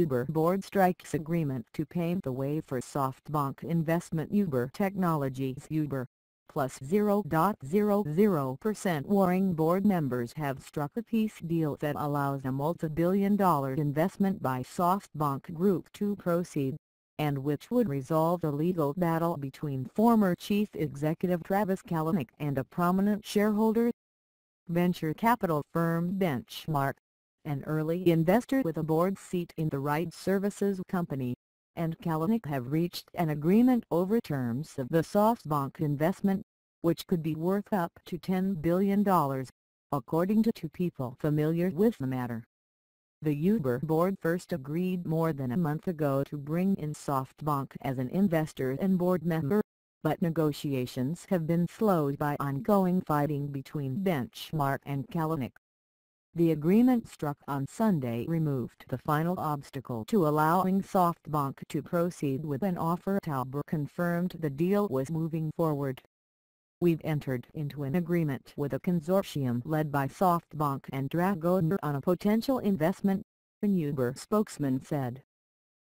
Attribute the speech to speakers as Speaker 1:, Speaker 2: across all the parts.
Speaker 1: Uber board strikes agreement to pave the way for SoftBank investment. Uber Technologies Uber plus 0.00% Warring board members have struck a peace deal that allows a multi-billion-dollar investment by SoftBank Group to proceed, and which would resolve a legal battle between former chief executive Travis Kalanick and a prominent shareholder. Venture capital firm Benchmark, an early investor with a board seat in the ride services company, and Kalanick have reached an agreement over terms of the SoftBank investment, which could be worth up to $10 billion, according to two people familiar with the matter. The Uber board first agreed more than a month ago to bring in SoftBank as an investor and board member, but negotiations have been slowed by ongoing fighting between Benchmark and Kalanick. The agreement struck on Sunday removed the final obstacle to allowing SoftBank to proceed with an offer. Tauber confirmed the deal was moving forward. "We've entered into an agreement with a consortium led by SoftBank and Dragoner on a potential investment," a Uber spokesman said.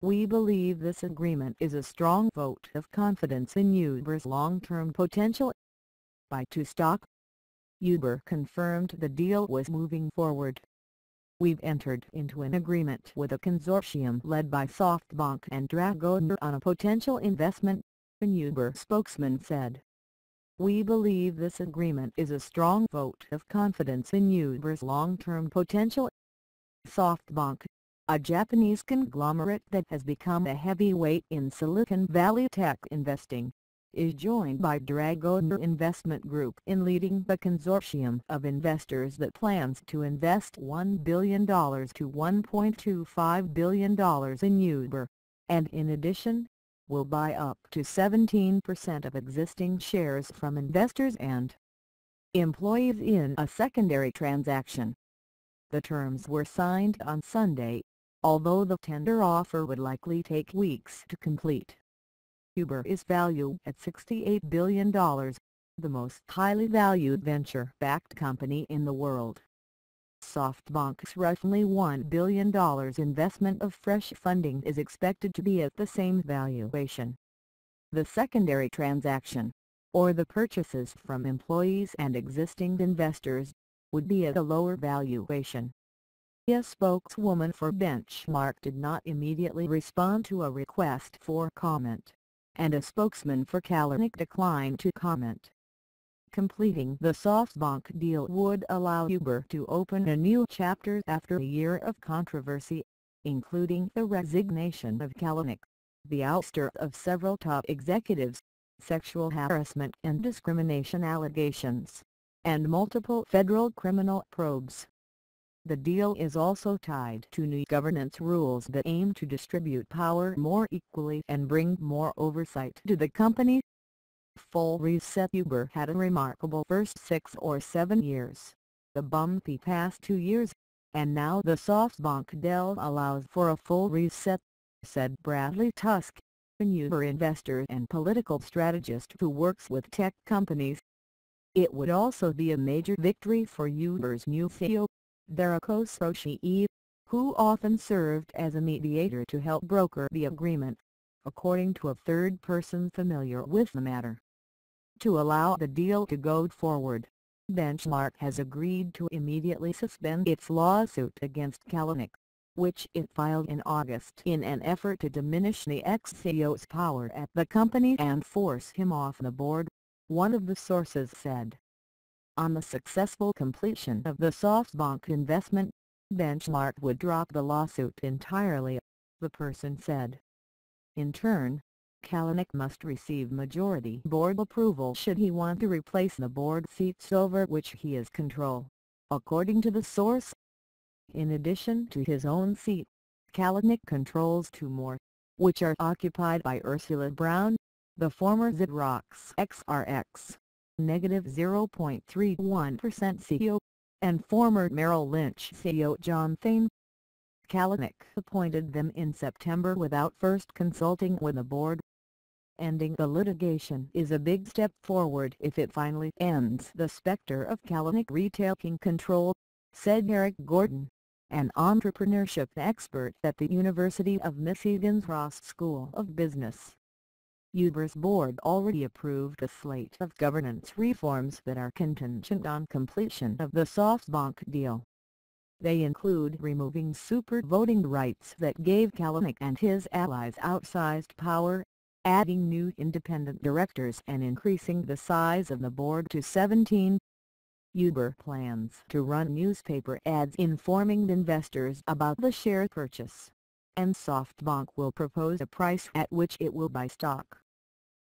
Speaker 1: "We believe this agreement is a strong vote of confidence in Uber's long-term potential." By stock, Uber confirmed the deal was moving forward. "We've entered into an agreement with a consortium led by SoftBank and Dragoner on a potential investment," a Uber spokesman said. "We believe this agreement is a strong vote of confidence in Uber's long-term potential." SoftBank, a Japanese conglomerate that has become a heavyweight in Silicon Valley tech investing, is joined by Dragoner Investment Group in leading the consortium of investors that plans to invest $1 billion to $1.25 billion in Uber, and in addition, will buy up to 17% of existing shares from investors and employees in a secondary transaction. The terms were signed on Sunday, although the tender offer would likely take weeks to complete. Uber is valued at $68 billion, the most highly valued venture-backed company in the world. SoftBank's roughly $1 billion investment of fresh funding is expected to be at the same valuation. The secondary transaction, or the purchases from employees and existing investors, would be at a lower valuation. A spokeswoman for Benchmark did not immediately respond to a request for comment, and a spokesman for Kalanick declined to comment. Completing the SoftBank deal would allow Uber to open a new chapter after a year of controversy, including the resignation of Kalanick, the ouster of several top executives, sexual harassment and discrimination allegations, and multiple federal criminal probes. The deal is also tied to new governance rules that aim to distribute power more equally and bring more oversight to the company. Full reset. Uber had a remarkable first 6 or 7 years, the bumpy past 2 years, and now the SoftBank deal allows for a full reset, said Bradley Tusk, an Uber investor and political strategist who works with tech companies. It would also be a major victory for Uber's new CEO, Derico Socci, who often served as a mediator to help broker the agreement, according to a third person familiar with the matter. To allow the deal to go forward, Benchmark has agreed to immediately suspend its lawsuit against Kalanick, which it filed in August in an effort to diminish the ex-CEO's power at the company and force him off the board, one of the sources said. On the successful completion of the SoftBank investment, Benchmark would drop the lawsuit entirely, the person said. In turn, Kalanick must receive majority board approval should he want to replace the board seats over which he has control, according to the source. In addition to his own seat, Kalanick controls 2 more, which are occupied by Ursula Brown, the former Xerox XRX, -0.31% CEO, and former Merrill Lynch CEO John Thain. Kalanick appointed them in September without first consulting with the board. Ending the litigation is a big step forward if it finally ends the specter of Kalanick retaking control, said Eric Gordon, an entrepreneurship expert at the University of Michigan's Ross School of Business. Uber's board already approved a slate of governance reforms that are contingent on completion of the SoftBank deal. They include removing super voting rights that gave Kalanick and his allies outsized power, adding new independent directors and increasing the size of the board to 17. Uber plans to run newspaper ads informing investors about the share purchase, and SoftBank will propose a price at which it will buy stock.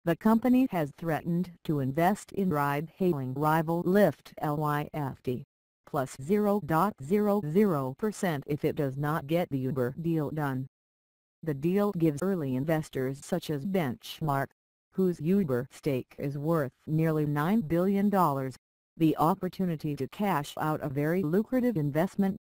Speaker 1: The company has threatened to invest in ride-hailing rival Lyft Lyft, plus 0.00% if it does not get the Uber deal done. The deal gives early investors such as Benchmark, whose Uber stake is worth nearly $9 billion, the opportunity to cash out a very lucrative investment.